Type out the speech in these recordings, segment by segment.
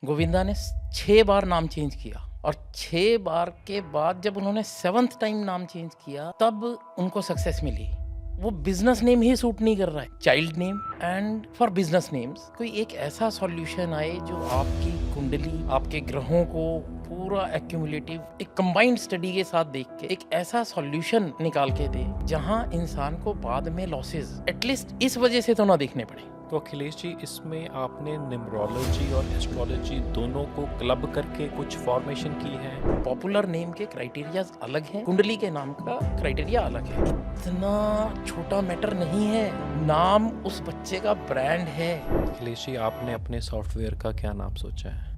गोविंदा ने 6 बार नाम चेंज किया और 6 बार के बाद जब उन्होंने 7th टाइम नाम चेंज किया तब उनको सक्सेस मिली। वो बिजनेस नेम ही सूट नहीं कर रहा है, child name and for business names कोई एक ऐसा सॉल्यूशन आए जो आपकी कुंडली, आपके ग्रहों को पूरा एक्यूमुलेटिव एक कंबाइंड स्टडी के साथ देख के एक ऐसा सॉल्यूशन निकाल के दे जहां इंसान को बाद में लॉसेस एटलीस्ट इस वजह से तो ना देखने पड़े। तो अखिलेश जी, इसमें आपने न्यूमरोलॉजी और एस्ट्रोलॉजी दोनों को क्लब करके कुछ फॉर्मेशन की है? पॉपुलर नेम के क्राइटेरियाज अलग हैं, कुंडली के नाम का क्राइटेरिया अलग है। इतना छोटा मैटर नहीं है, नाम उस बच्चे का ब्रांड है। अखिलेश जी, आपने अपने सॉफ्टवेयर का क्या नाम सोचा है?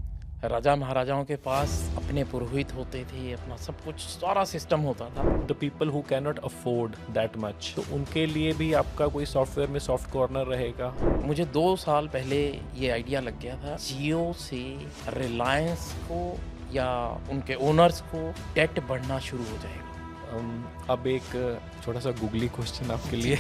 राजा महाराजाओं के पास अपने पुरोहित होते थे, अपना सब कुछ सारा सिस्टम होता था। The people who can not afford that much, तो उनके लिए भी आपका कोई सॉफ्टवेयर में सॉफ्ट कॉर्नर रहेगा? मुझे 2 साल पहले ये आइडिया लग गया था, जियो से रिलायंस को या उनके ओनर्स को डेट बढ़ना शुरू हो जाएगा। अब एक छोटा सा गूगली क्वेश्चन आपके लिए।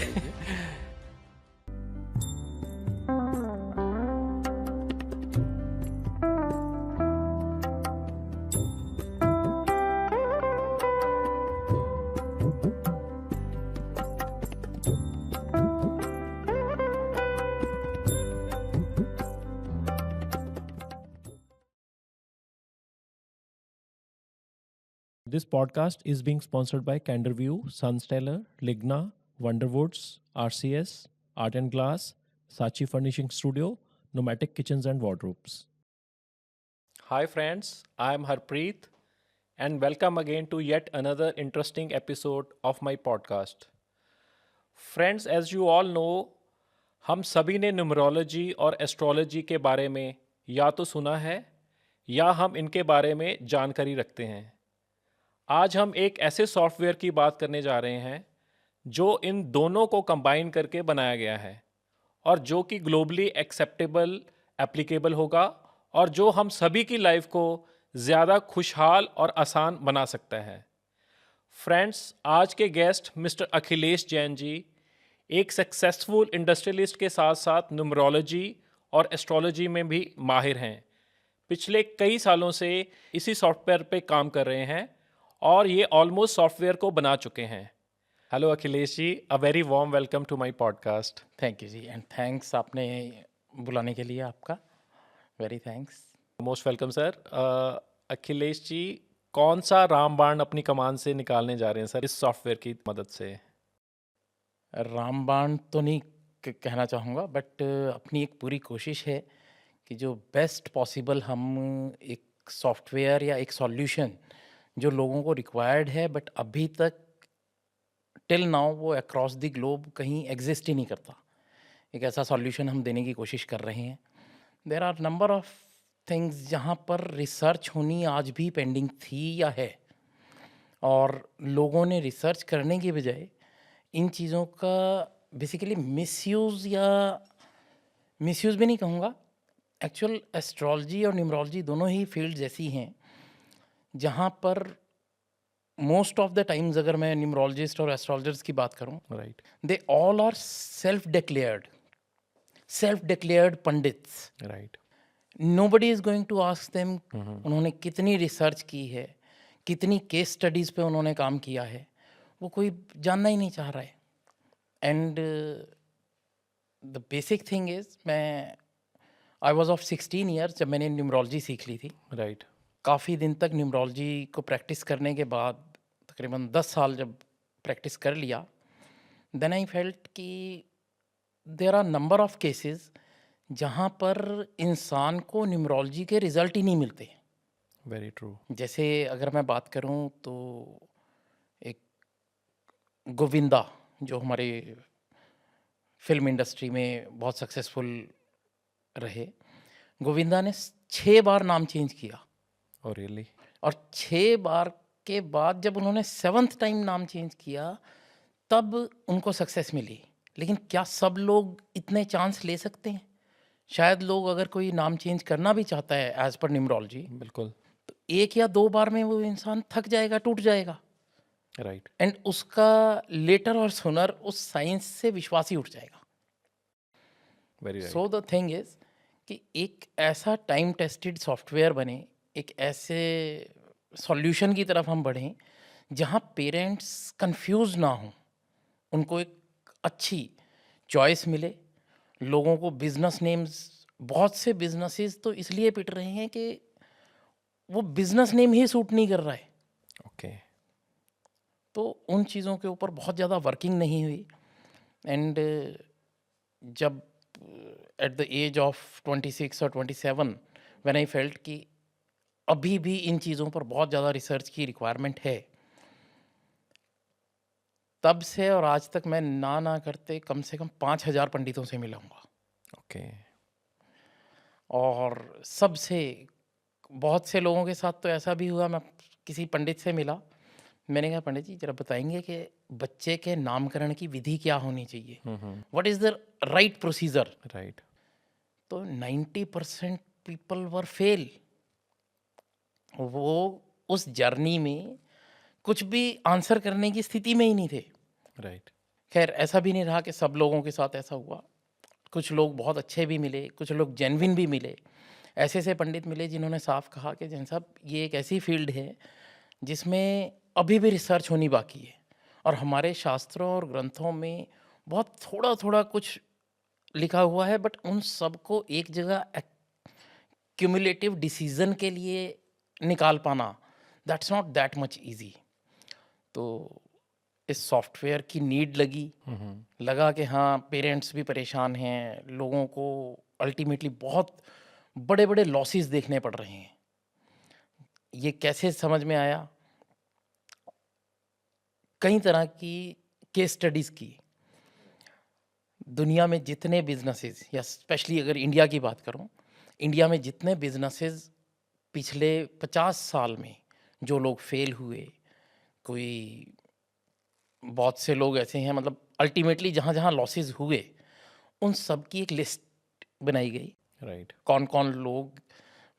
This podcast is being sponsored by Canderview, Sunstellar, Ligna, Wonderwoods, RCS, Art and Glass, Sachi Furnishing Studio, Nomadic Kitchens and Wardrobes. Hi friends, I am Harpreet and welcome again to yet another interesting episode of my podcast. Friends, as you all know, हम सभी ने numerology और astrology के बारे में या तो सुना है या हम इनके बारे में जानकारी रखते हैं। आज हम एक ऐसे सॉफ्टवेयर की बात करने जा रहे हैं जो इन दोनों को कंबाइन करके बनाया गया है और जो कि ग्लोबली एक्सेप्टेबल, एप्लीकेबल होगा और जो हम सभी की लाइफ को ज़्यादा खुशहाल और आसान बना सकता है। फ्रेंड्स, आज के गेस्ट मिस्टर अखिलेश जैन जी एक सक्सेसफुल इंडस्ट्रियलिस्ट के साथ साथ न्यूमरोलॉजी और एस्ट्रोलॉजी में भी माहिर हैं। पिछले कई सालों से इसी सॉफ्टवेयर पे काम कर रहे हैं और ये ऑलमोस्ट सॉफ्टवेयर को बना चुके हैं। Hello Akhilesh ji, a very warm welcome to my podcast. Thank you ji, and thanks आपने बुलाने के लिए, आपका very thanks. Most welcome sir. Akhilesh ji, कौन सा रामबाण अपनी कमान से निकालने जा रहे हैं सर इस सॉफ्टवेयर की मदद से? रामबाण तो नहीं कहना चाहूँगा, बट अपनी एक पूरी कोशिश है कि जो बेस्ट पॉसिबल हम एक सॉफ्टवेयर या एक सॉल्यूशन जो लोगों को रिक्वायर्ड है बट अभी तक टिल नाउ वो अक्रॉस द ग्लोब कहीं एग्जिस्ट ही नहीं करता, एक ऐसा सॉल्यूशन हम देने की कोशिश कर रहे हैं। There are number of things जहाँ पर रिसर्च होनी आज भी पेंडिंग थी या है, और लोगों ने रिसर्च करने की बजाय इन चीज़ों का बेसिकली मिसयूज़ या मिसयूज़ भी नहीं कहूँगा, एक्चुअल एस्ट्रोलॉजी और न्यूमरोलॉजी दोनों ही फील्ड्स ऐसी हैं जहाँ पर मोस्ट ऑफ द टाइम्स, अगर मैं न्यूमरोलॉजिस्ट और एस्ट्रोलॉजर्स की बात करूँ, right, they all are self declared pundits. Right. Nobody is going to ask them उन्होंने कितनी रिसर्च की है, कितनी केस स्टडीज़ पे उन्होंने काम किया है, वो कोई जानना ही नहीं चाह रहा है। And the basic thing is, I was of 16 years जब मैंने न्यूमरोलॉजी सीख ली थी। राइट। काफ़ी दिन तक न्यूमरोलॉजी को प्रैक्टिस करने के बाद, तकरीबन 10 साल जब प्रैक्टिस कर लिया, देन आई फेल्ट कि there are number of cases जहाँ पर इंसान को न्यूमरोलॉजी के रिज़ल्ट ही नहीं मिलते। Very true. जैसे अगर मैं बात करूँ तो एक गोविंदा जो हमारे फिल्म इंडस्ट्री में बहुत सक्सेसफुल रहे, गोविंदा ने 6 बार नाम चेंज किया और रियली, और 6 बार के बाद जब उन्होंने 7th टाइम नाम चेंज किया तब उनको सक्सेस मिली। लेकिन क्या सब लोग इतने चांस ले सकते हैं? शायद लोग, अगर कोई नाम चेंज करना भी चाहता है एज पर न्यूमरोलॉजी, बिल्कुल। तो 1 या 2 बार में वो इंसान थक जाएगा, टूट जाएगा, राइट। एंड उसका लेटर और सुनर उस साइंस से विश्वास ही उठ जाएगा। Very right. So the thing is कि एक ऐसा टाइम टेस्टेड सॉफ्टवेयर बने, एक ऐसे सॉल्यूशन की तरफ हम बढ़ें जहाँ पेरेंट्स कंफ्यूज ना हों, उनको एक अच्छी चॉइस मिले। लोगों को बिजनेस नेम्स, बहुत से बिजनेसेस तो इसलिए पिट रहे हैं कि वो बिजनेस नेम ही सूट नहीं कर रहा है, ओके। तो उन चीज़ों के ऊपर बहुत ज़्यादा वर्किंग नहीं हुई। एंड जब एट द एज ऑफ 26 और 27 व्हेन आई फेल्ट कि अभी भी इन चीज़ों पर बहुत ज़्यादा रिसर्च की रिक्वायरमेंट है, तब से और आज तक मैं ना करते कम से कम 5,000 पंडितों से मिला हूँगा। ओके। और सबसे, बहुत से लोगों के साथ तो ऐसा भी हुआ, मैं किसी पंडित से मिला, मैंने कहा पंडित जी ज़रा बताएंगे कि बच्चे के नामकरण की विधि क्या होनी चाहिए, what is the right procedure. Right. तो 90% पीपल वर फेल। वो उस जर्नी में कुछ भी आंसर करने की स्थिति में ही नहीं थे। राइट। खैर ऐसा भी नहीं रहा कि सब लोगों के साथ ऐसा हुआ, कुछ लोग बहुत अच्छे भी मिले, कुछ लोग जेन्युइन भी मिले। ऐसे ऐसे पंडित मिले जिन्होंने साफ कहा कि जैन साहब ये एक ऐसी फील्ड है जिसमें अभी भी रिसर्च होनी बाकी है, और हमारे शास्त्रों और ग्रंथों में बहुत थोड़ा थोड़ा कुछ लिखा हुआ है, बट उन सबको एक जगह क्यूमुलेटिव डिसीजन के लिए निकाल पाना, that's not that much easy. तो इस सॉफ्टवेयर की नीड लगी, लगा कि हाँ पेरेंट्स भी परेशान हैं, लोगों को अल्टीमेटली बहुत बड़े बड़े लॉसेस देखने पड़ रहे हैं। ये कैसे समझ में आया, कई तरह की केस स्टडीज़ की। दुनिया में जितने बिजनेसेस, या स्पेशली अगर इंडिया की बात करूं, इंडिया में जितने बिजनेसेस पिछले 50 साल में जो लोग फेल हुए, कोई बहुत से लोग ऐसे हैं, मतलब अल्टीमेटली जहाँ जहाँ लॉसेस हुए उन सब की एक लिस्ट बनाई गई। राइट। कौन कौन लोग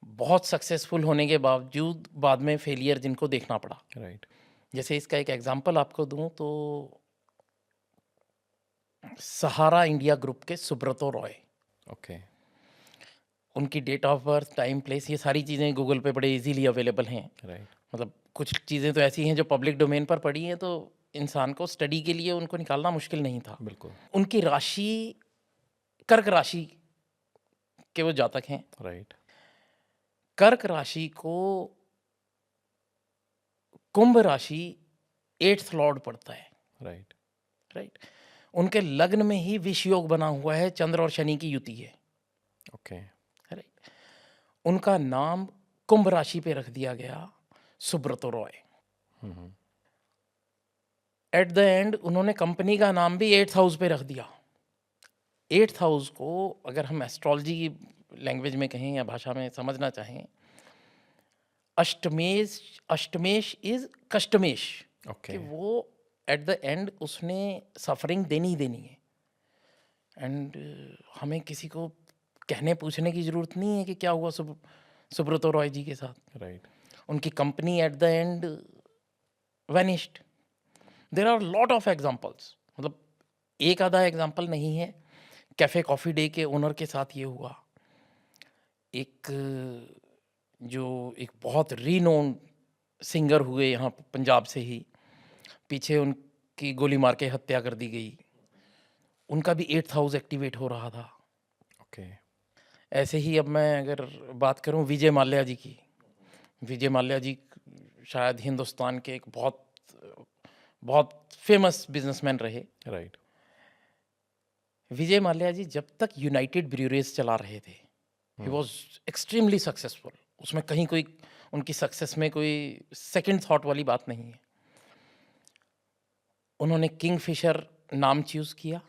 बहुत सक्सेसफुल होने के बावजूद बाद में फेलियर जिनको देखना पड़ा। राइट। जैसे इसका एक एग्जांपल आपको दूं तो सहारा इंडिया ग्रुप के सुब्रतो रॉय, ओके। उनकी date of birth, time, place, ये सारी चीज़ें गूगल पे बड़े इजीली अवेलेबल हैं। राइट। मतलब कुछ चीज़ें तो ऐसी हैं जो पब्लिक डोमेन पर पड़ी हैं, तो इंसान को स्टडी के लिए उनको निकालना मुश्किल नहीं था। बिल्कुल। उनकी राशि कर्क राशि के वो जातक हैं। राइट। कर्क राशि को कुंभ राशि 8th लॉर्ड पड़ता है। राइट। राइट। उनके लग्न में ही विष योग बना हुआ है, चंद्र और शनि की युति है। ओके। राइट। उनका नाम कुंभ राशि पे रख दिया गया, Subrata Roy. At the end उन्होंने कंपनी का नाम भी 8th हाउस पे रख दिया। 8th हाउस को अगर हम एस्ट्रोलॉजी की लैंग्वेज में कहें या भाषा में समझना चाहें, अष्टमेश, अष्टमेश इज कष्टमेश, ओके। कि वो एट द एंड उसने सफरिंग देनी ही देनी है। एंड हमें किसी को कहने पूछने की ज़रूरत नहीं है कि क्या हुआ सुब्रतो रॉय जी के साथ। राइट। उनकी company at the end vanished. There are lot of examples, मतलब एक आधा एग्जाम्पल नहीं है। कैफ़े कॉफ़ी डे के ओनर के साथ ये हुआ। एक जो एक बहुत रीनोन सिंगर हुए यहाँ पंजाब से ही, पीछे उनकी गोली मार के हत्या कर दी गई, उनका भी 8th हाउस एक्टिवेट हो रहा था। ओके। ऐसे ही अब मैं अगर बात करूं विजय माल्या जी की, विजय माल्या जी शायद हिंदुस्तान के एक बहुत बहुत फेमस बिजनेसमैन रहे। राइट। विजय माल्या जी जब तक यूनाइटेड ब्रूअरीज चला रहे थे, ही वॉज एक्सट्रीमली सक्सेसफुल। उसमें कहीं कोई उनकी सक्सेस में कोई सेकंड थॉट वाली बात नहीं है। उन्होंने किंगफिशर नाम चूज किया।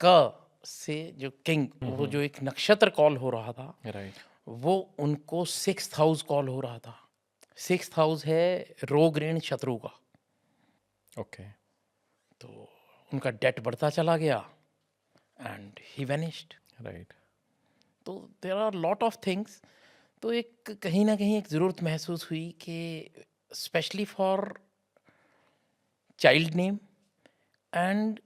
क से जो किंग, वो जो एक नक्षत्र कॉल हो रहा था, राइट। वो उनको 6th हाउस कॉल हो रहा था। 6th हाउस है रोग ऋण शत्रु का। ओके। तो उनका डेट बढ़ता चला गया एंड ही वैनिश्ड। राइट। तो there are lot of things. तो एक कहीं ना कहीं एक ज़रूरत महसूस हुई कि specially for child name and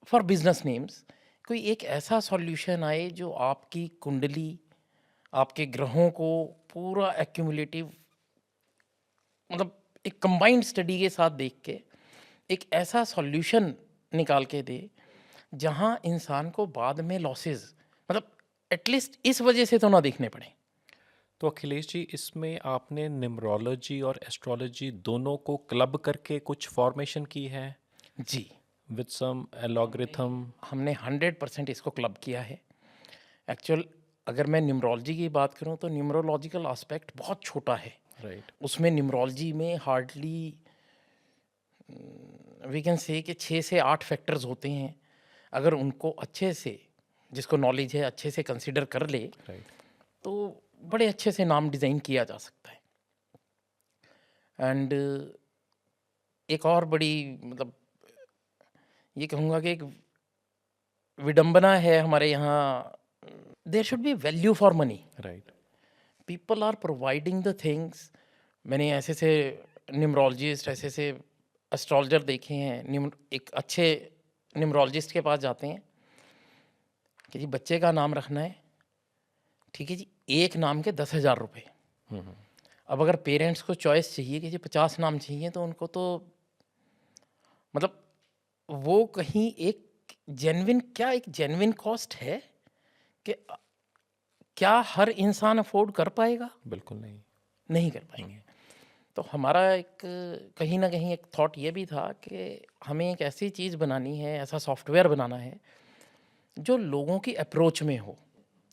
for business names कोई एक ऐसा सॉल्यूशन आए जो आपकी कुंडली, आपके ग्रहों को पूरा एक्यूमुलेटिव, मतलब एक कंबाइंड स्टडी के साथ देख के एक ऐसा सॉल्यूशन निकाल के दे जहां इंसान को बाद में लॉसेस, मतलब एटलीस्ट इस वजह से तो ना देखने पड़े। तो अखिलेश जी, इसमें आपने न्यूमरोलॉजी और एस्ट्रोलॉजी दोनों को क्लब करके कुछ फॉर्मेशन की है जी, विद सम एल्गोरिथम? हमने 100% इसको क्लब किया है। एक्चुअल अगर मैं न्यूमरोलॉजी की बात करूं तो न्यूमरोलॉजिकल एस्पेक्ट बहुत छोटा है। राइट। उसमें न्यूमरोलॉजी में हार्डली वी कैन से कि 6 से 8 फैक्टर्स होते हैं। अगर उनको अच्छे से, जिसको नॉलेज है, अच्छे से कंसीडर कर ले राइट। तो बड़े अच्छे से नाम डिज़ाइन किया जा सकता है। एंड एक और बड़ी, मतलब ये कहूँगा कि एक विडंबना है हमारे यहाँ, there should be value for money. Right. People are providing the things. मैंने ऐसे से न्यूमरोलॉजिस्ट, ऐसे से एस्ट्रोलॉजर देखे हैं, एक अच्छे न्यूमरोलॉजिस्ट के पास जाते हैं कि जी बच्चे का नाम रखना है, ठीक है जी, एक नाम के 10,000 रुपये। अब अगर पेरेंट्स को चॉइस चाहिए कि जी 50 नाम चाहिए, तो उनको तो मतलब वो कहीं एक एक जेन्युइन कॉस्ट है कि क्या हर इंसान अफोर्ड कर पाएगा? बिल्कुल नहीं। नहीं कर पाएंगे। तो हमारा एक कहीं ना कहीं एक थॉट ये भी था कि हमें एक ऐसी चीज़ बनानी है, ऐसा सॉफ्टवेयर बनाना है जो लोगों की अप्रोच में हो,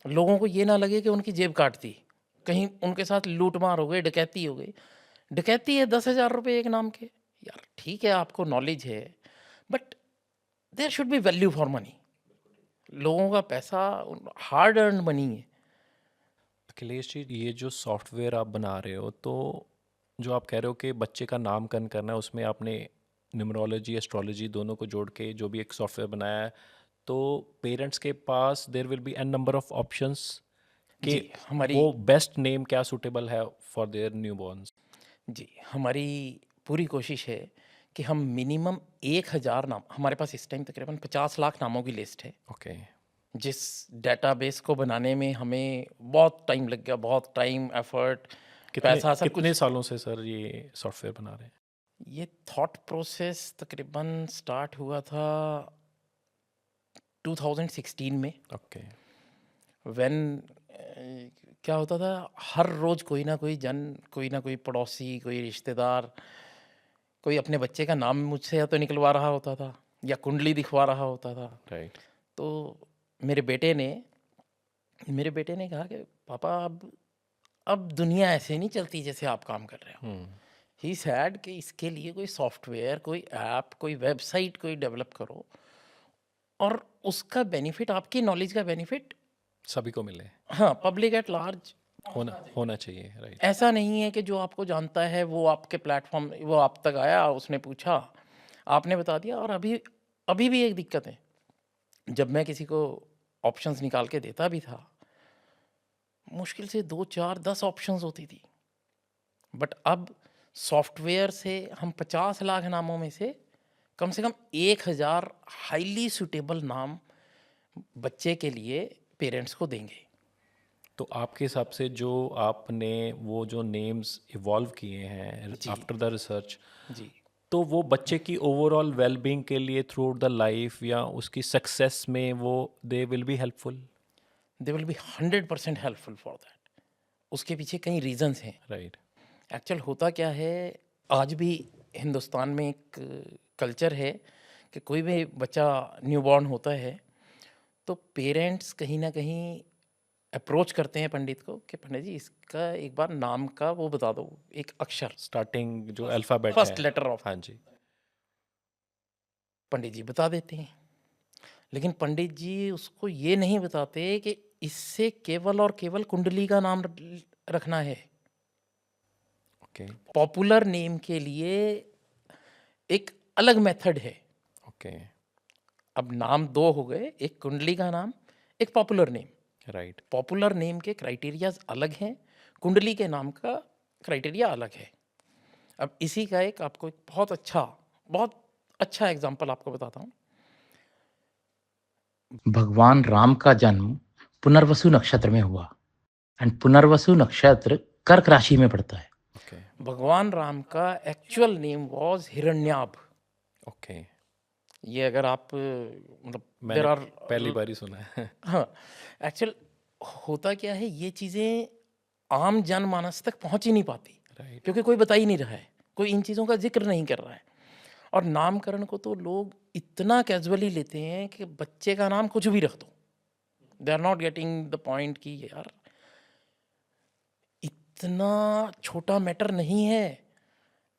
लोगों को ये ना लगे कि उनकी जेब काट दी, कहीं उनके साथ लूट मार हो गई, डकैती हो गई। डकैती है 10,000 रुपये एक नाम के, यार ठीक है आपको नॉलेज है, but there should be value for money. लोगों का पैसा हार्ड अर्न मनी है। अखिलेश जी, ये जो सॉफ्टवेयर आप बना रहे हो, तो जो आप कह रहे हो कि बच्चे का नामकरण करना है, उसमें आपने न्यूमरोलॉजी एस्ट्रोलॉजी दोनों को जोड़ के जो भी एक सॉफ्टवेयर बनाया है, तो पेरेंट्स के पास there will be an number of options कि जी हमारी वो बेस्ट नेम क्या सूटेबल है फॉर देयर न्यू बॉर्न्स। जी हमारी पूरी कोशिश है कि हम मिनिमम 1,000 नाम, हमारे पास इस टाइम तकरीबन 50 लाख नामों की लिस्ट है। ओके। जिस डेटाबेस को बनाने में हमें बहुत टाइम लग गया, बहुत टाइम, एफर्ट, कितने पैसा, सब कितने कुछ। सालों से सर ये सॉफ्टवेयर बना रहे हैं? ये थॉट प्रोसेस तकरीबन स्टार्ट हुआ था 2016 में। ओके। व्हेन क्या होता था, हर रोज कोई ना कोई पड़ोसी, कोई रिश्तेदार, कोई अपने बच्चे का नाम मुझसे या तो निकलवा रहा होता था या कुंडली दिखवा रहा होता था। राइट। तो मेरे बेटे ने मेरे बेटे ने कहा कि पापा अब दुनिया ऐसे नहीं चलती जैसे आप काम कर रहे हो। ही सैड कि इसके लिए कोई सॉफ्टवेयर, कोई ऐप, कोई वेबसाइट कोई डेवलप करो, और उसका बेनिफिट, आपकी नॉलेज का बेनिफिट, सभी को मिले, हाँ, पब्लिक एट लार्ज। होना होना चाहिए। राइट। ऐसा नहीं है कि जो आपको जानता है वो आपके प्लेटफॉर्म, वो आप तक आया, उसने पूछा, आपने बता दिया। और अभी अभी भी एक दिक्कत है, जब मैं किसी को ऑप्शंस निकाल के देता भी था, मुश्किल से 2 4 10 ऑप्शंस होती थी। बट अब सॉफ्टवेयर से हम 50 लाख नामों में से कम 1,000 हाईली सूटेबल नाम बच्चे के लिए पेरेंट्स को देंगे। तो आपके हिसाब से जो आपने वो जो नेम्स इवॉल्व किए हैं जी आफ्टर द रिसर्च, जी तो वो बच्चे की ओवरऑल वेलबींग के लिए थ्रू आउट द लाइफ या उसकी सक्सेस में वो they will be helpful? They will be 100% helpful for that. उसके पीछे कई रीजंस हैं। राइट। एक्चुअल होता क्या है, आज भी हिंदुस्तान में एक कल्चर है कि कोई भी बच्चा न्यूबॉर्न होता है तो पेरेंट्स कहीं ना कहीं अप्रोच करते हैं पंडित को कि पंडित जी इसका एक बार नाम का वो बता दो, एक अक्षर, स्टार्टिंग जो अल्फ़ाबेट है। First letter of. हाँ जी। पंडित जी बता देते हैं, लेकिन पंडित जी उसको ये नहीं बताते कि इससे केवल और केवल कुंडली का नाम रखना है। ओके। पॉपुलर नेम के लिए एक अलग मेथड है। ओके। अब नाम दो हो गए, एक कुंडली का नाम, एक popular name. Right. Popular name के क्राइटेरियाज अलग हैं, कुंडली के नाम का क्राइटेरिया अलग है। अब इसी का एक आपको एक बहुत अच्छा एग्जांपल आपको बताता हूँ। भगवान राम का जन्म पुनर्वसु नक्षत्र में हुआ एंड पुनर्वसु नक्षत्र कर्क राशि में पड़ता है। ओके भगवान राम का एक्चुअल नेम वाज हिरण्याभ। ओके, ये अगर आप मतलब मैंने देर आर पहली बार ही सुना है। हाँ, एक्चुअल होता क्या है, ये चीज़ें आम जनमानस तक पहुंच ही नहीं पाती राइट, क्योंकि कोई बता ही नहीं रहा है, कोई इन चीज़ों का जिक्र नहीं कर रहा है। और नामकरण को तो लोग इतना कैजुअली लेते हैं कि बच्चे का नाम कुछ भी रख दो, they are not getting the point कि यार इतना छोटा मैटर नहीं है।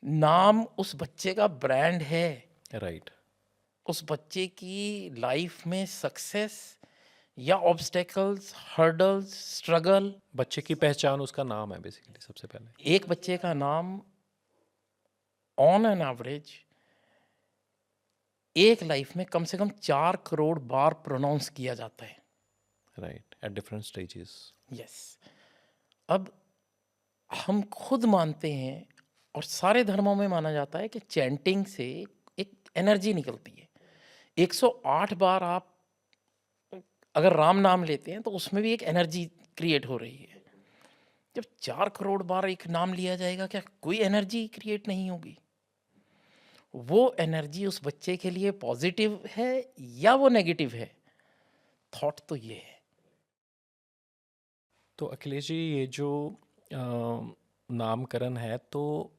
नाम उस बच्चे का ब्रांड है, राइट, उस बच्चे की लाइफ में सक्सेस या ऑब्स्टेकल्स, हर्डल्स, स्ट्रगल। बच्चे की पहचान उसका नाम है बेसिकली सबसे पहले। एक बच्चे का नाम ऑन एन एवरेज एक लाइफ में कम से कम 4 करोड़ बार प्रोनाउंस किया जाता है। Right, at different stages. Yes. अब हम खुद मानते हैं और सारे धर्मों में माना जाता है कि चैंटिंग से एक एनर्जी निकलती है। 108 बार आप अगर राम नाम लेते हैं तो उसमें भी एक एनर्जी क्रिएट हो रही है। जब 4 करोड़ बार एक नाम लिया जाएगा, क्या कोई एनर्जी क्रिएट नहीं होगी? वो एनर्जी उस बच्चे के लिए पॉजिटिव है या वो नेगेटिव है? थॉट तो ये है। तो अखिलेश जी, ये जो नामकरण है, तो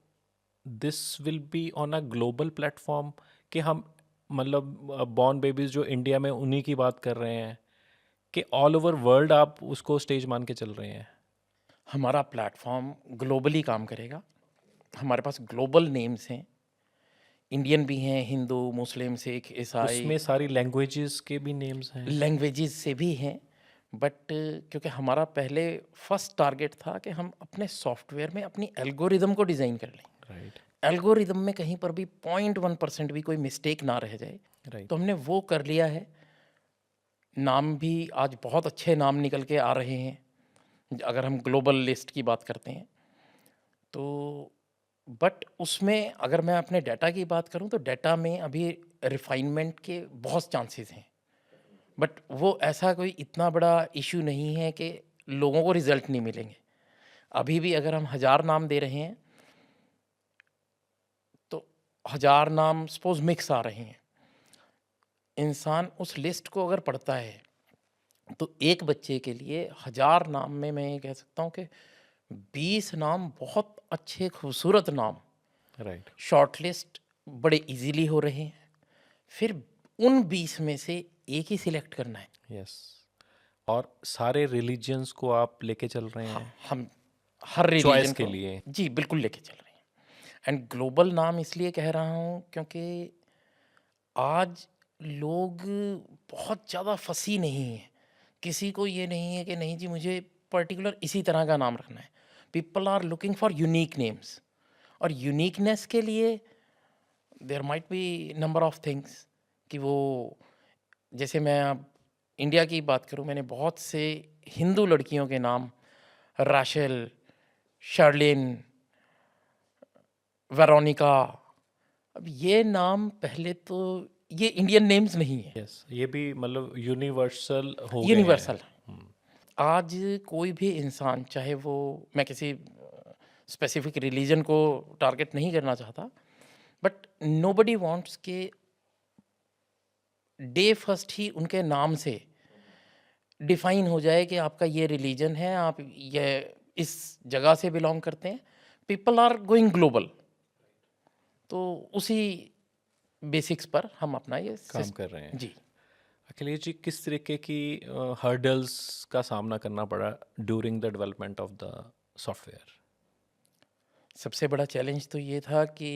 this will be on a global platform कि हम मतलब बॉर्न बेबीज जो इंडिया में उन्हीं की बात कर रहे हैं कि ऑल ओवर वर्ल्ड आप उसको स्टेज मान के चल रहे हैं? हमारा प्लेटफॉर्म ग्लोबली काम करेगा। हमारे पास ग्लोबल नेम्स हैं, इंडियन भी हैं, हिंदू, मुस्लिम, सिख, ईसाई, उसमें सारी लैंग्वेजेस के भी नेम्स हैं? लैंग्वेजेस से भी हैं। बट क्योंकि हमारा पहले फर्स्ट टारगेट था कि हम अपने सॉफ्टवेयर में अपनी एल्गोरिदम को डिज़ाइन कर लें, राइट, एल्गोरिदम में कहीं पर भी 0.1% भी कोई मिस्टेक ना रह जाए। राइट, तो हमने वो कर लिया है। नाम भी आज बहुत अच्छे नाम निकल के आ रहे हैं अगर हम ग्लोबल लिस्ट की बात करते हैं तो। बट उसमें अगर मैं अपने डाटा की बात करूं तो डाटा में अभी रिफाइनमेंट के बहुत चांसेस हैं। बट वो ऐसा कोई इतना बड़ा इशू नहीं है कि लोगों को रिजल्ट नहीं मिलेंगे। अभी भी अगर हम 1000 नाम दे रहे हैं तो 1000 नाम सपोज मिक्स आ रहे हैं। इंसान उस लिस्ट को अगर पढ़ता है तो एक बच्चे के लिए 1000 नाम में मैं ये कह सकता हूँ कि 20 नाम बहुत अच्छे खूबसूरत नाम राइट, शॉर्ट लिस्ट बड़े इजीली हो रहे हैं। फिर उन 20 में से एक ही सिलेक्ट करना है। यस। और सारे रिलीजियंस को आप लेके चल रहे हैं हम हर चॉइस रिलीजन के को लिए? जी बिल्कुल लेके चल रहे हैं। एंड ग्लोबल नाम इसलिए कह रहा हूँ क्योंकि आज लोग बहुत ज़्यादा फंसी नहीं है। किसी को ये नहीं है कि नहीं जी मुझे पर्टिकुलर इसी तरह का नाम रखना है। People are looking for unique names और यूनिकनेस के लिए there might be number of things कि वो जैसे मैं अब इंडिया की बात करूं, मैंने बहुत से हिंदू लड़कियों के नाम राशेल, शर्लिन, वेरोनिका, अब ये नाम पहले तो ये इंडियन नेम्स नहीं है, यस, ये भी मतलब यूनिवर्सल हो गए हैं। यूनिवर्सल। आज कोई भी इंसान चाहे वो, मैं किसी स्पेसिफिक रिलीजन को टारगेट नहीं करना चाहता, बट नोबडी वांट्स के डे फर्स्ट ही उनके नाम से डिफाइन हो जाए कि आपका ये रिलीजन है, आप ये इस जगह से बिलोंग करते हैं। पीपल आर गोइंग ग्लोबल, तो उसी बेसिक्स पर हम अपना ये काम कर रहे हैं। जी। अखिलेश जी, किस तरीके की हर्डल्स का सामना करना पड़ा during the development of the software? सबसे बड़ा चैलेंज तो ये था कि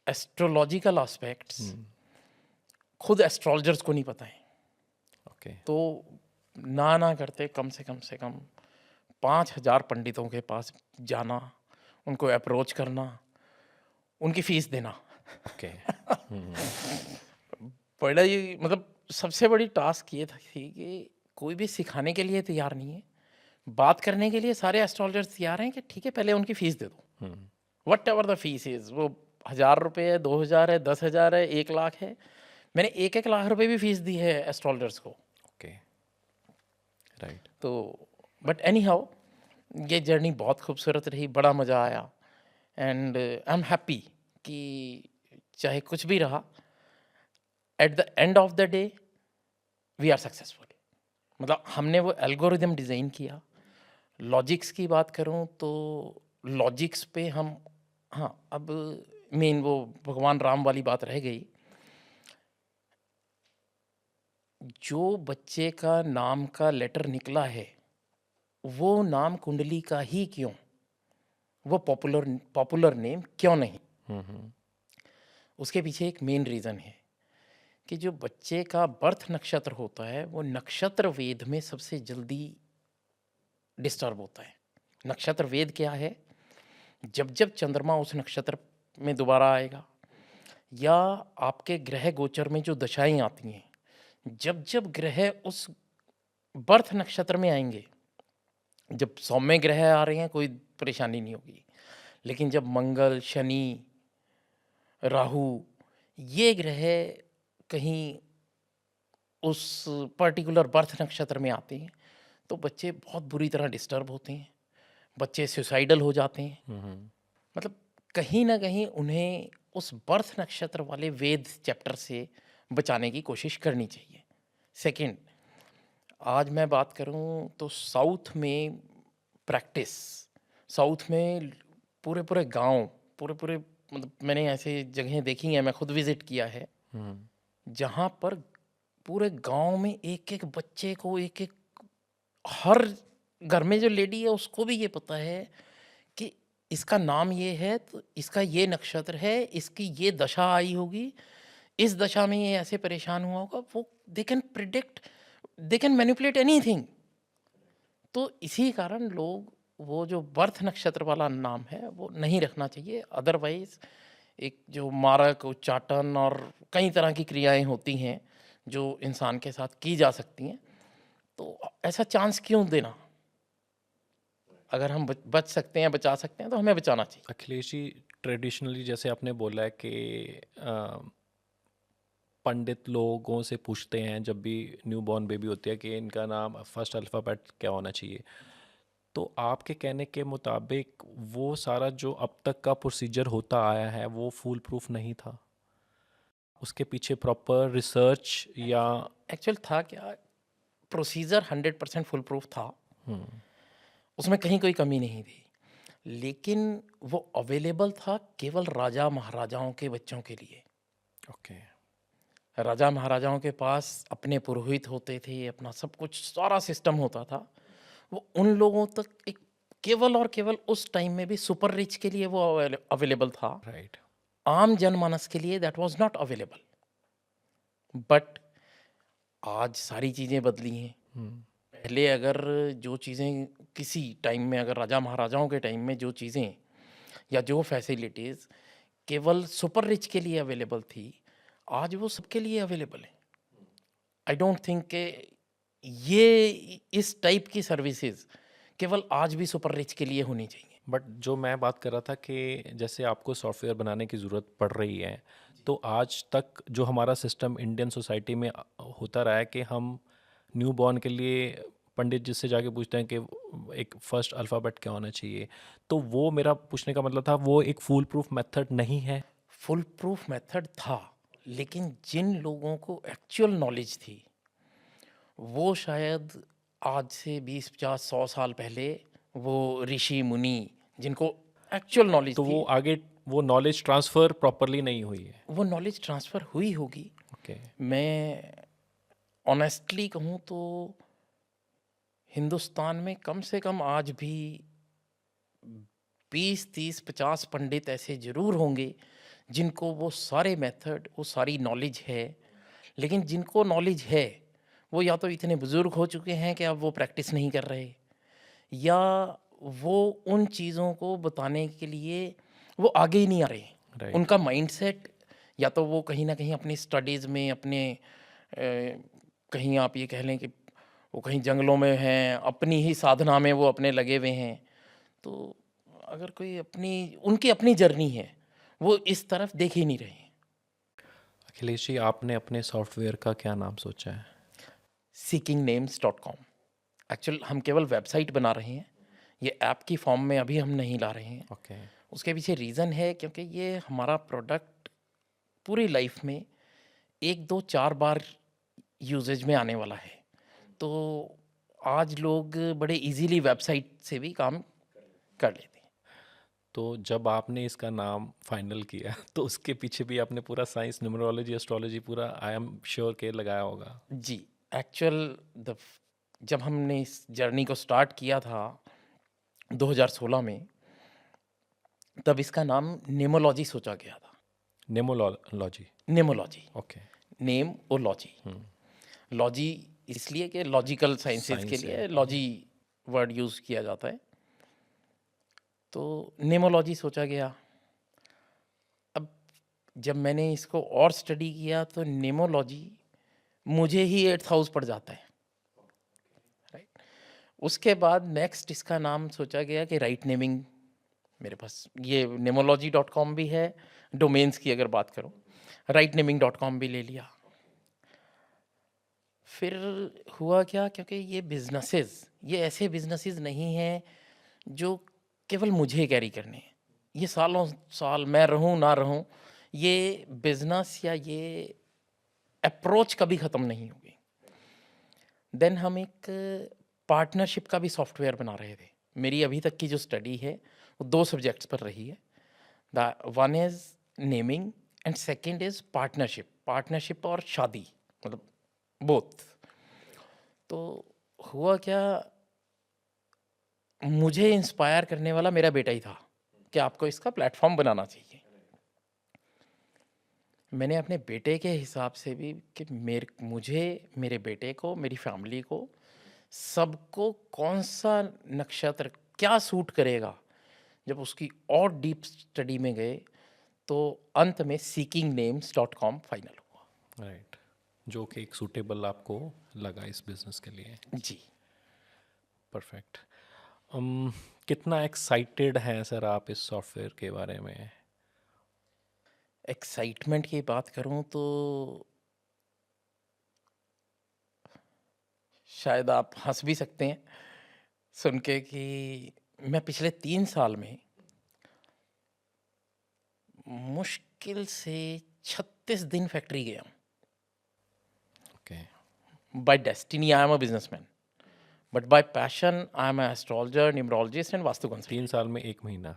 एस्ट्रोलॉजिकल एस्पेक्ट्स खुद एस्ट्रोलॉजर्स को नहीं पता है। ओके, तो ना करते कम से कम 5000 पंडितों के पास जाना, उनको अप्रोच करना, उनकी फीस देना। ओके, बड़ा ही मतलब सबसे बड़ी टास्क ये थी कि कोई भी सिखाने के लिए तैयार नहीं है। बात करने के लिए सारे एस्ट्रोलॉजर्स तैयार हैं कि ठीक है पहले उनकी फीस दे दो, what ever the fees is, वो 1000 रुपये है, 2000 है, 10,000 है, 1 लाख है, मैंने 1-1 लाख रुपए भी फीस दी है एस्ट्रोलजर्स को। Okay, right. तो बट एनी हाउ ये जर्नी बहुत खूबसूरत रही, बड़ा मज़ा आया एंड आई एम हैप्पी कि चाहे कुछ भी रहा, at the end of the day we are successful. मतलब हमने वो एल्गोरिदम डिज़ाइन किया। लॉजिक्स की बात करूं तो लॉजिक्स पे हम, हाँ, अब मेन वो भगवान राम वाली बात रह गई। जो बच्चे का नाम का लेटर निकला है वो नाम कुंडली का ही क्यों, वो पॉपुलर नेम क्यों नहीं? उसके पीछे एक मेन रीज़न है कि जो बच्चे का बर्थ नक्षत्र होता है वो नक्षत्र वेद में सबसे जल्दी डिस्टर्ब होता है। नक्षत्र वेद क्या है? जब जब चंद्रमा उस नक्षत्र में दोबारा आएगा या आपके ग्रह गोचर में जो दशाएं आती हैं, जब जब ग्रह उस बर्थ नक्षत्र में आएंगे, जब सौम्य ग्रह आ रहे हैं कोई परेशानी नहीं होगी, लेकिन जब मंगल, शनि, राहु ये ग्रह कहीं उस पर्टिकुलर बर्थ नक्षत्र में आते हैं तो बच्चे बहुत बुरी तरह डिस्टर्ब होते हैं, बच्चे सुसाइडल हो जाते हैं। मतलब कहीं ना कहीं उन्हें उस बर्थ नक्षत्र वाले वेद चैप्टर से बचाने की कोशिश करनी चाहिए। सेकंड, आज मैं बात करूं तो साउथ में प्रैक्टिस, साउथ में पूरे पूरे गांव, पूरे पूरे मतलब मैंने ऐसे जगहें देखी हैं, मैं खुद विजिट किया है, जहां पर पूरे गांव में एक एक बच्चे को, एक एक, हर घर में जो लेडी है उसको भी ये पता है कि इसका नाम ये है तो इसका ये नक्षत्र है, इसकी ये दशा आई होगी, इस दशा में ये ऐसे परेशान हुआ होगा। वो they can predict, they can manipulate anything. तो इसी कारण लोग वो जो बर्थ नक्षत्र वाला नाम है वो नहीं रखना चाहिए। अदरवाइज एक जो मारक, उच्चाटन और कई तरह की क्रियाएं होती हैं जो इंसान के साथ की जा सकती हैं, तो ऐसा चांस क्यों देना? अगर हम बच सकते हैं, बचा सकते हैं तो हमें बचाना चाहिए। अखिलेश जी, ट्रेडिशनली जैसे आपने बोला है कि पंडित लोगों से पूछते हैं जब भी न्यू बॉर्न बेबी होती है कि इनका नाम फर्स्ट अल्फ़ाबेट क्या होना चाहिए। तो आपके कहने के मुताबिक वो सारा जो अब तक का प्रोसीजर होता आया है वो फूल प्रूफ नहीं था? उसके पीछे प्रॉपर रिसर्च या एक्चुअल था क्या, प्रोसीजर 100% फुल प्रूफ था, उसमें कहीं कोई कमी नहीं थी, लेकिन वो अवेलेबल था केवल राजा महाराजाओं के बच्चों के लिए। ओके, राजा महाराजाओं के पास अपने पुरोहित होते थे, अपना सब कुछ सारा सिस्टम होता था। वो उन लोगों तक एक केवल और केवल उस टाइम में भी सुपर रिच के लिए वो अवेलेबल था। राइट। आम जनमानस के लिए that was not available. But आज सारी चीज़ें बदली हैं। पहले अगर जो चीज़ें किसी टाइम में, अगर राजा महाराजाओं के टाइम में जो चीज़ें या जो फैसिलिटीज़ केवल सुपर रिच के लिए अवेलेबल थी, आज वो सबके लिए अवेलेबल है। आई डोंट थिंक के ये इस टाइप की सर्विसेज केवल आज भी सुपर रिच के लिए होनी चाहिए। बट जो मैं बात कर रहा था कि जैसे आपको सॉफ्टवेयर बनाने की ज़रूरत पड़ रही है, तो आज तक जो हमारा सिस्टम इंडियन सोसाइटी में होता रहा है कि हम न्यू बॉर्न के लिए पंडित जी से जाके पूछते हैं कि एक फर्स्ट अल्फ़ाबेट क्या होना चाहिए। तो वो मेरा पूछने का मतलब था, वो एक फूल प्रूफ मेथड नहीं है? फुल प्रूफ मेथड था, लेकिन जिन लोगों को एक्चुअल नॉलेज थी वो शायद आज से 20-50-100 साल पहले वो ऋषि मुनि जिनको एक्चुअल नॉलेज तो थी, वो आगे वो नॉलेज ट्रांसफ़र प्रॉपरली नहीं हुई है। वो नॉलेज ट्रांसफ़र हुई होगी। ओके। मैं ऑनेस्टली कहूँ तो हिंदुस्तान में कम से कम आज भी 20-30-50 पंडित ऐसे ज़रूर होंगे जिनको वो सारे मेथड, वो सारी नॉलेज है। लेकिन जिनको नॉलेज है वो या तो इतने बुज़ुर्ग हो चुके हैं कि अब वो प्रैक्टिस नहीं कर रहे, या वो उन चीज़ों को बताने के लिए वो आगे ही नहीं आ रहे। राइट। उनका माइंडसेट या तो वो कहीं ना कहीं अपनी स्टडीज़ में, अपने कहीं आप ये कह लें कि वो कहीं जंगलों में हैं, अपनी ही साधना में वो अपने लगे हुए हैं। तो अगर कोई अपनी, उनकी अपनी जर्नी है, वो इस तरफ देख ही नहीं रहे हैं। अखिलेश जी, आपने अपने सॉफ्टवेयर का क्या नाम सोचा है? seekingnames.com। एक्चुअल हम केवल वेबसाइट बना रहे हैं, ये ऐप की फॉर्म में अभी हम नहीं ला रहे हैं। ओके। उसके पीछे रीज़न है क्योंकि ये हमारा प्रोडक्ट पूरी लाइफ में 1 2 4 बार यूजेज में आने वाला है। तो आज लोग बड़े इजीली वेबसाइट से भी काम कर लेते हैं। तो जब आपने इसका नाम फाइनल किया तो उसके पीछे भी आपने पूरा साइंस, न्यूमरोलॉजी, एस्ट्रोलॉजी पूरा आई एम श्योर के लगाया होगा। जी, एक्चुअल द जब हमने इस जर्नी को स्टार्ट किया था 2016 में, तब इसका नाम नेमोलॉजी सोचा गया था। नेमोलॉजी। नेमोलॉजी, ओके। नेम और लॉजी। लॉजी इसलिए कि लॉजिकल साइंसेज के साइंस है। लिए लॉजी वर्ड यूज़ किया जाता है, तो नेमोलॉजी सोचा गया। अब जब मैंने इसको और स्टडी किया तो नेमोलॉजी मुझे ही 8th हाउस पड़ जाता है, राइट। उसके बाद नेक्स्ट इसका नाम सोचा गया कि राइट नेमिंग। मेरे पास ये nemology.com भी है, डोमेन्स की अगर बात करो, rightnaming.com भी ले लिया। फिर हुआ क्या, क्योंकि ये बिजनेसेस, ये ऐसे बिजनेसेस नहीं हैं जो केवल मुझे कैरी करने हैं। ये सालों साल मैं रहूं ना रहूं, ये बिजनेस या ये अप्रोच कभी ख़त्म नहीं होगी। देन हम एक पार्टनरशिप का भी सॉफ्टवेयर बना रहे थे। मेरी अभी तक की जो स्टडी है वो 2 सब्जेक्ट्स पर रही है। The one is naming and second is partnership. Partnership और शादी, मतलब बोथ। तो हुआ क्या, मुझे इंस्पायर करने वाला मेरा बेटा ही था कि आपको इसका प्लेटफॉर्म बनाना चाहिए। मैंने अपने बेटे के हिसाब से भी कि मुझे, मेरे बेटे को, मेरी फैमिली को, सबको कौन सा नक्षत्र क्या सूट करेगा, जब उसकी और डीप स्टडी में गए तो अंत में seekingnames.com फाइनल हुआ। राइट। जो कि एक सूटेबल आपको लगा इस बिजनेस के लिए। जी, परफेक्ट। कितना एक्साइटेड हैं सर आप इस सॉफ्टवेयर के बारे में? एक्साइटमेंट की बात करूं तो शायद आप हंस भी सकते हैं सुन के कि मैं पिछले 3 साल में मुश्किल से 36 दिन फैक्ट्री गया हूँ। Okay. By destiny I am a businessman, but by passion I am a astrologer, numerologist and vastu 3 consultant. साल में 1 महीना,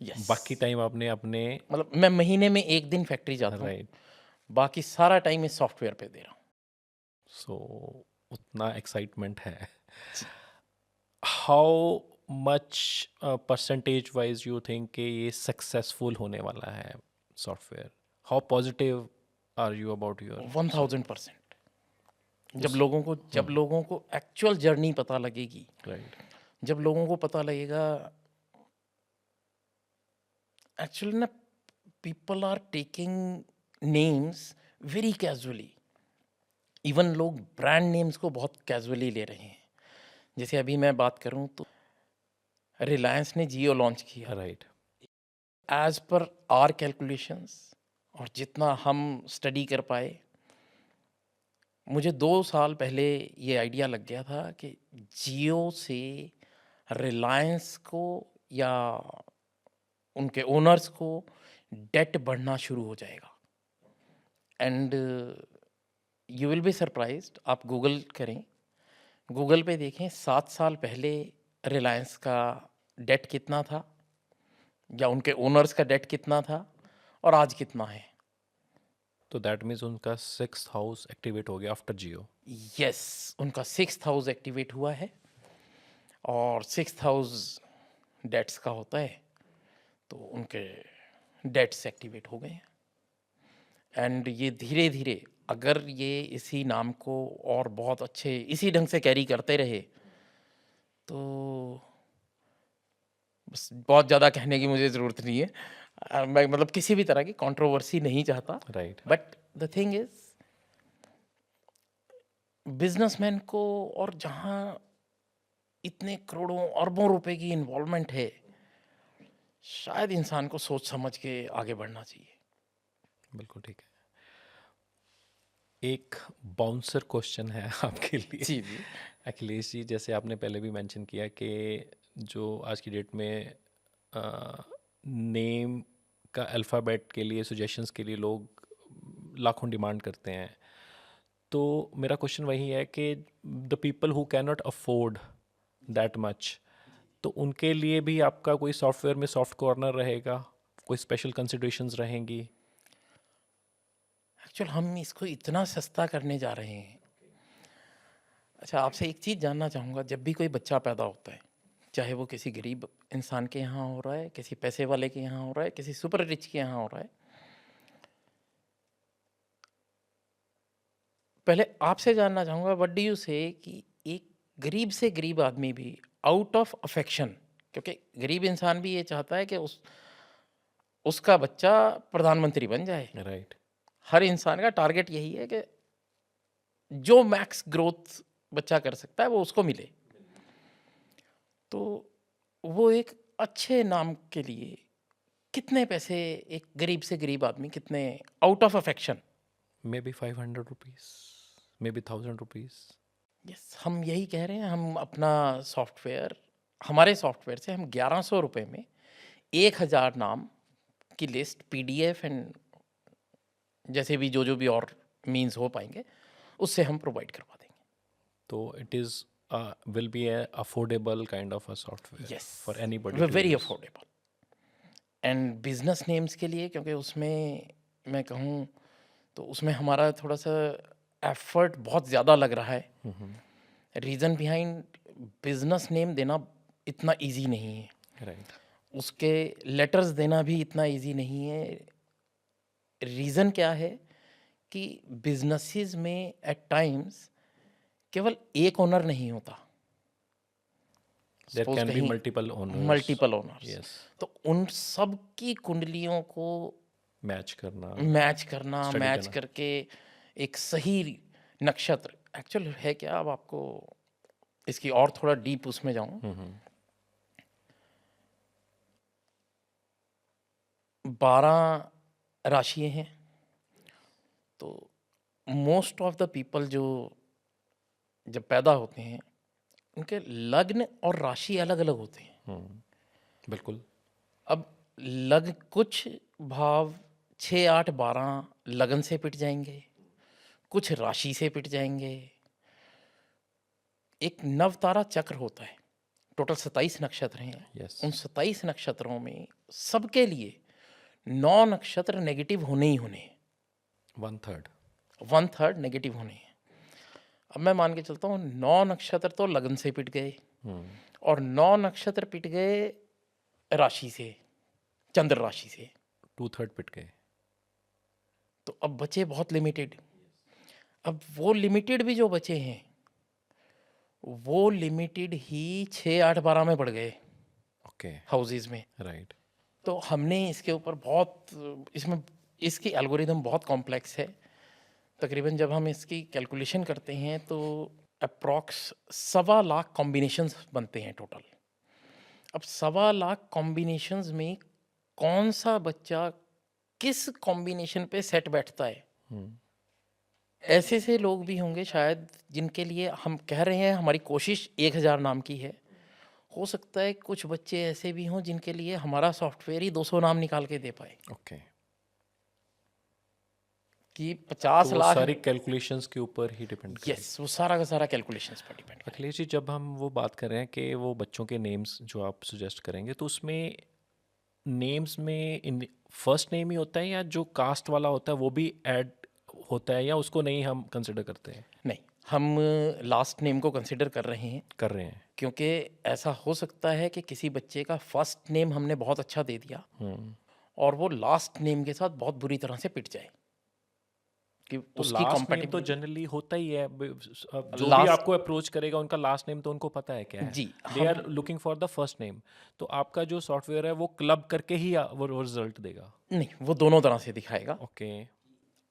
यस, बाकी टाइम आपने अपने। मतलब मैं महीने में 1 दिन फैक्ट्री जाता हूँ, राइट। बाकी सारा टाइम इस सॉफ्टवेयर पे दे रहा हूँ। सो उतना एक्साइटमेंट है। जी। How much percentage wise you think कि ये सक्सेसफुल होने वाला है software? How positive are you about your? 1000%। उस जब लोगों को एक्चुअल जर्नी पता लगेगी, राइट। जब लोगों को पता लगेगा एक्चुअली ना, people are taking names very casually. Even लोग ब्रांड नेम्स को बहुत कैजुअली ले रहे हैं। जैसे अभी मैं बात करूं तो रिलायंस ने जियो लॉन्च किया। Right. As per our calculations और जितना हम स्टडी कर पाए, मुझे 2 साल पहले ये आइडिया लग गया था कि जियो से रिलायंस को या उनके ओनर्स को डेट बढ़ना शुरू हो जाएगा। And you will be surprised, आप गूगल करें, गूगल पे देखें 7 साल पहले रिलायंस का डेट कितना था या उनके ओनर्स का डेट कितना था और आज कितना है। तो दैट मीन्स उनका 6th हाउस एक्टिवेट हो गया आफ्टर जियो। यस, उनका 6th हाउस एक्टिवेट हुआ है और 6th हाउस डेट्स का होता है, तो उनके डेट्स एक्टिवेट हो गए हैं। एंड ये धीरे धीरे अगर ये इसी नाम को और बहुत अच्छे इसी ढंग से कैरी करते रहे तो बस, बहुत ज़्यादा कहने की मुझे ज़रूरत नहीं है। मैं मतलब किसी भी तरह की कंट्रोवर्सी नहीं चाहता, right. But the thing is businessman को, और जहाँ इतने करोड़ों अरबों रुपए की इन्वॉल्वमेंट है, शायद इंसान को सोच समझ के आगे बढ़ना चाहिए। बिल्कुल ठीक है। एक बाउंसर क्वेश्चन है आपके लिए जी जी अखिलेश जी, जैसे आपने पहले भी मेंशन किया कि जो आज की डेट में नेम का अल्फ़ाबेट के लिए सजेशंस के लिए लोग लाखों डिमांड करते हैं, तो मेरा क्वेश्चन वही है कि the people who can not afford that much, तो उनके लिए भी आपका कोई सॉफ्टवेयर में सॉफ्ट कॉर्नर रहेगा, कोई स्पेशल कंसिडरेशंस रहेंगी? एक्चुअल हम इसको इतना सस्ता करने जा रहे हैं। अच्छा, आपसे एक चीज़ जानना चाहूँगा, जब भी कोई बच्चा पैदा होता है, चाहे वो किसी गरीब इंसान के यहाँ हो रहा है, किसी पैसे वाले के यहाँ हो रहा है, किसी सुपर रिच के यहाँ हो रहा है, पहले आपसे जानना चाहूँगा, व्हाट डू यू से कि एक गरीब से गरीब आदमी भी आउट ऑफ अफेक्शन, क्योंकि गरीब इंसान भी ये चाहता है कि उसका बच्चा प्रधानमंत्री बन जाए। राइट। हर इंसान का टारगेट यही है कि जो मैक्स ग्रोथ बच्चा कर सकता है वो उसको मिले। तो वो एक अच्छे नाम के लिए कितने पैसे एक गरीब से गरीब आदमी, कितने out of affection? May be 500 rupees, may be 1000 rupees. Yes, हम यही कह रहे हैं। हम अपना सॉफ्टवेयर, हमारे सॉफ्टवेयर से हम 1100 रुपये में 1000 नाम की लिस्ट पीडीएफ एंड जैसे भी जो भी और मीन्स हो पाएंगे उससे हम प्रोवाइड करवा देंगे। तो it is will be a affordable kind of a software yes, for anybody to very use. Affordable. And business names के लिए, क्योंकि उसमें मैं कहूँ तो उसमें हमारा थोड़ा सा एफर्ट बहुत ज़्यादा लग रहा है। रीज़न बिहाइंड बिजनेस नेम देना इतना इजी नहीं है, राइट। उसके लेटर्स देना भी इतना इजी नहीं है। रीज़न क्या है कि बिजनेसेस में एट टाइम्स केवल एक ओनर नहीं होता, देयर सपोज कैन बी कहीं multiple owners. Multiple owners, yes. तो उन सब की कुंडलियों को मैच करना, मैच करना, स्टडी मैच करना। करके एक सही नक्षत्र, एक्चुअल है क्या, अब आपको इसकी और थोड़ा डीप उसमें जाऊं, 12 राशियां हैं। तो मोस्ट ऑफ द पीपल जो जब पैदा होते हैं उनके लग्न और राशि अलग अलग होते हैं। बिल्कुल। अब लग कुछ भाव 6, 8, 12 लगन से पिट जाएंगे, कुछ राशि से पिट जाएंगे। एक नवतारा चक्र होता है, टोटल 27 नक्षत्र हैं। यस। उन 27 नक्षत्रों में सबके लिए 9 नक्षत्र नेगेटिव होने ही होने हैं, 1/3। 1/3 नेगेटिव होने हैं। अब मैं मान के चलता हूँ 9 नक्षत्र तो लगन से पिट गए और 9 नक्षत्र पिट गए राशि से, चंद्र राशि से, 2/3 पिट गए। तो अब बचे बहुत लिमिटेड। अब वो लिमिटेड भी जो बचे हैं वो लिमिटेड ही 6, 8, 12 में बढ़ गए ओके। हाउसेज में। राइट। तो हमने इसके ऊपर बहुत, इसमें इसकी एल्गोरिदम बहुत कॉम्प्लेक्स है। तकरीबन जब हम इसकी कैलकुलेशन करते हैं तो अप्रॉक्स 1.25 लाख कॉम्बिनेशंस बनते हैं टोटल। अब 1.25 लाख कॉम्बिनेशंस में कौन सा बच्चा किस कॉम्बिनेशन पे सेट बैठता है, ऐसे से लोग भी होंगे शायद जिनके लिए हम कह रहे हैं हमारी कोशिश 1000 नाम की है। हो सकता है कुछ बच्चे ऐसे भी हों जिनके लिए हमारा सॉफ्टवेयर ही 200 नाम निकाल के दे पाए ओके। कि तो 50 वो लाख। सारी कैलकुलेशंस के ऊपर ही डिपेंड करेगा। यस, वो सारा का सारा कैलकुलेशंस पर डिपेंड करेगा। अखिलेश जी, जब हम वो बात कर रहे हैं कि वो बच्चों के नेम्स जो आप सजेस्ट करेंगे, तो उसमें नेम्स में इन फर्स्ट नेम ही होता है या जो कास्ट वाला होता है वो भी ऐड होता है, या उसको नहीं हम कंसिडर करते हैं? नहीं, हम लास्ट नेम को कंसिडर कर रहे हैं, कर रहे हैं। क्योंकि ऐसा हो सकता है कि किसी बच्चे का फर्स्ट नेम हमने बहुत अच्छा दे दिया और वो लास्ट नेम के साथ बहुत बुरी तरह से पिट जाए कि तो उसकी लास्ट नेम तो कंपैटिबिलिटी। जनरली होता ही है, जो भी Last- आपको अप्रोच करेगा उनका लास्ट नेम तो उनको पता है क्या है। जी, they are looking for the first name. तो आपका जो सॉफ्टवेयर है वो क्लब करके ही वो रिजल्ट देगा? नहीं, वो दोनों तरह से दिखाएगा। ओके।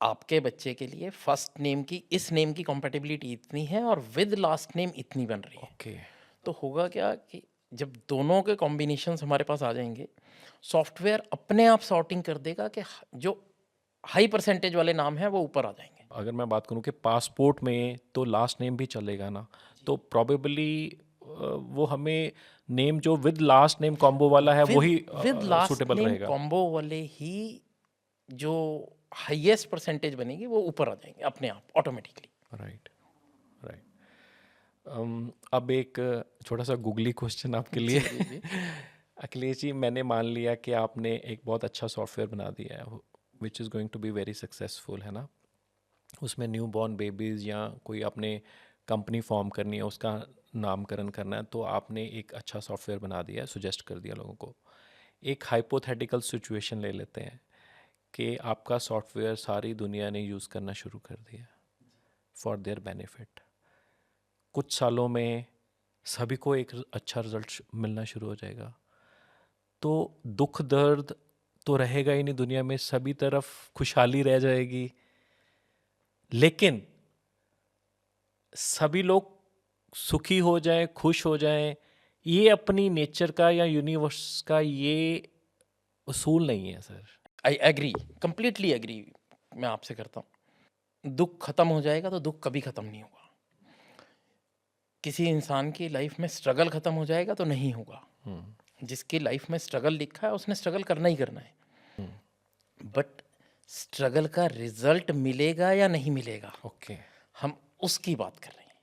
आपके बच्चे के लिए फर्स्ट नेम की इस नेम की कंपैटिबिलिटी इतनी है और विद लास्ट नेम इतनी बन रही है। ओके। तो होगा क्या कि जब दोनों के कॉम्बिनेशंस हमारे पास आ जाएंगे, सॉफ्टवेयर अपने आप सॉर्टिंग कर देगा कि जो हाई परसेंटेज वाले नाम हैं वो ऊपर आ जाएंगे। अगर मैं बात करूं कि पासपोर्ट में तो लास्ट नेम भी चलेगा ना, तो प्रॉबेबली वो हमें नेम जो विद लास्ट नेम कॉम्बो वाला है विद वही विद लास्ट सूटेबल नेम रहेगा। कॉम्बो वाले ही जो हाईएस्ट परसेंटेज बनेगी वो ऊपर आ जाएंगे अपने आप ऑटोमेटिकली। Right, right. अब एक छोटा सा गूगली क्वेश्चन आपके लिए। जी जी जी। अखिलेश जी, मैंने मान लिया कि आपने एक बहुत अच्छा सॉफ्टवेयर बना दिया है which is going to be very successful, है ना। उसमें न्यू बॉर्न बेबीज़ या कोई आपने कंपनी फॉर्म करनी है, उसका नामकरण करना है, तो आपने एक अच्छा सॉफ्टवेयर बना दिया है, सुजेस्ट कर दिया लोगों को। एक हाइपोथेटिकल सिचुएशन ले लेते हैं कि आपका सॉफ्टवेयर सारी दुनिया ने यूज़ करना शुरू कर दिया फॉर देयर बेनिफिट। कुछ सालों में सभी को एक अच्छा रिजल्ट मिलना शुरू हो जाएगा, तो दुख दर्द तो रहेगा ही नहीं दुनिया में, सभी तरफ खुशहाली रह जाएगी। लेकिन सभी लोग सुखी हो जाएं, खुश हो जाएं, ये अपनी नेचर का या यूनिवर्स का ये उसूल नहीं है sir. I agree, completely agree मैं आपसे करता हूँ। दुख खत्म हो जाएगा तो दुख कभी खत्म नहीं होगा। किसी इंसान की लाइफ में स्ट्रगल खत्म हो जाएगा तो नहीं होगा। जिसकी लाइफ में स्ट्रगल लिखा है उसने स्ट्रगल करना ही करना है, बट स्ट्रगल का रिजल्ट मिलेगा या नहीं मिलेगा, ओके। हम उसकी बात कर रहे हैं।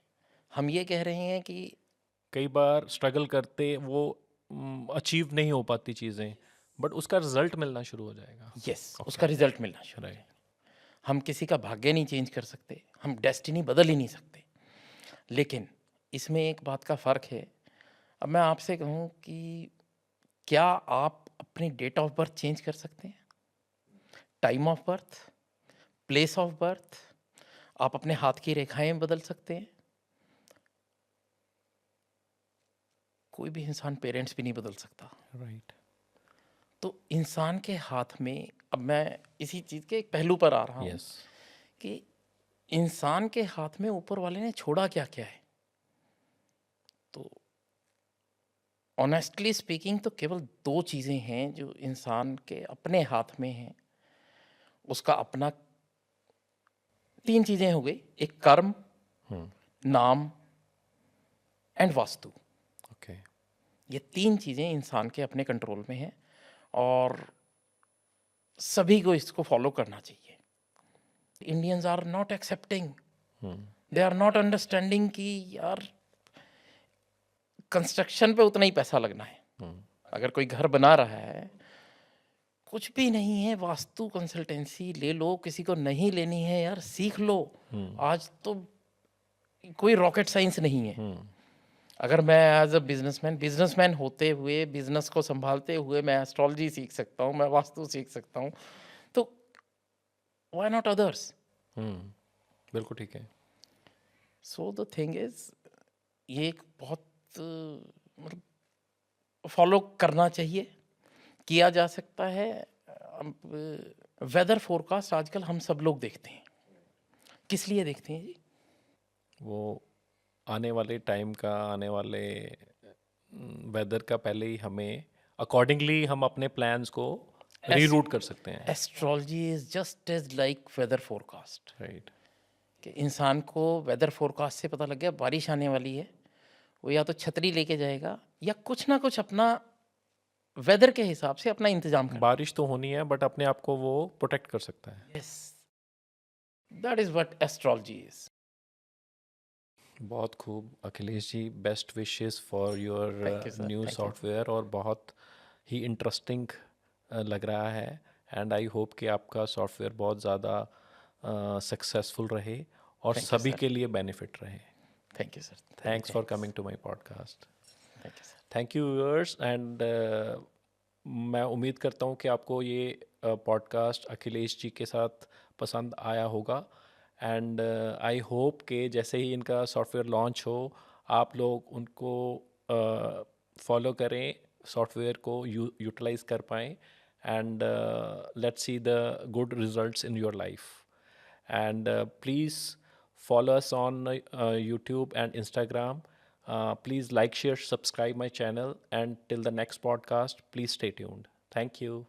हम ये कह रहे हैं कि कई बार स्ट्रगल करते वो अचीव नहीं हो पाती चीज़ें, बट उसका रिजल्ट मिलना शुरू हो जाएगा। Yes, Okay. उसका रिजल्ट मिलना शुरू हो राइट। जाएगा। हम किसी का भाग्य नहीं चेंज कर सकते, हम डेस्टिनी बदल ही नहीं सकते, लेकिन इसमें एक बात का फ़र्क है। अब मैं आपसे कहूँ कि क्या आप अपनी डेट ऑफ बर्थ चेंज कर सकते हैं, time of birth, place of birth, आप अपने हाथ की रेखाएं बदल सकते हैं? कोई भी इंसान पेरेंट्स भी नहीं बदल सकता। राइट। तो इंसान के हाथ में, अब मैं इसी चीज़ के एक पहलू पर आ रहा हूँ यस। कि इंसान के हाथ में ऊपर वाले ने छोड़ा क्या क्या है। तो ऑनेस्टली स्पीकिंग तो केवल दो चीज़ें हैं जो इंसान के अपने हाथ में हैं। उसका अपना, तीन चीज़ें हो गई, एक कर्म, नाम एंड वास्तु। ओके। ये तीन चीज़ें इंसान के अपने कंट्रोल में हैं और सभी को इसको फॉलो करना चाहिए। Indians are not accepting, they are not understanding कि यार कंस्ट्रक्शन पे उतना ही पैसा लगना है। अगर कोई घर बना रहा है, कुछ भी नहीं है, वास्तु कंसल्टेंसी ले लो, किसी को नहीं लेनी है यार सीख लो। आज तो कोई रॉकेट साइंस नहीं है। अगर मैं एज अ बिजनेसमैन होते हुए, बिजनेस को संभालते हुए मैं एस्ट्रोलॉजी सीख सकता हूँ, मैं वास्तु सीख सकता हूँ, तो व्हाई नॉट अदर्स। बिल्कुल ठीक है। सो द थिंग इज, ये एक बहुत मतलब फॉलो करना चाहिए, किया जा सकता है। वेदर फोरकास्ट आजकल हम सब लोग देखते हैं, किस लिए देखते हैं जी? वो आने वाले टाइम का, आने वाले वेदर का पहले ही हमें अकॉर्डिंगली हम अपने प्लान्स को रीरूट कर सकते हैं। Astrology is just as like weather forecast. Right. कि इंसान को वेदर फोरकास्ट से पता लग गया बारिश आने वाली है, वो या तो छतरी लेके जाएगा या कुछ ना कुछ अपना वेदर के हिसाब से अपना इंतजाम कर। बारिश तो होनी है, बट अपने आप को वो प्रोटेक्ट कर सकता है। Yes, that is what astrology is. बहुत खूब Akhilesh ji, best wishes for your Thank you, sir. New Thank you. Software, और बहुत ही इंटरेस्टिंग लग रहा है। एंड आई होप कि आपका सॉफ्टवेयर बहुत ज़्यादा सक्सेसफुल रहे और Thank you, सभी sir. के लिए बेनिफिट रहे। Thank you sir. Thanks for coming to my podcast. Thank you sir. Thank you viewers. And मैं उम्मीद करता हूँ कि आपको ये पॉडकास्ट अखिलेश जी के साथ पसंद आया होगा। एंड आई होप कि जैसे ही इनका सॉफ्टवेयर लॉन्च हो, आप लोग उनको फॉलो करें, सॉफ्टवेयर को यूटिलाइज कर पाएँ, and let's see the good results in your life. And please follow us on YouTube and Instagram. Please like, share, subscribe my channel, and till the next podcast, please stay tuned. Thank you.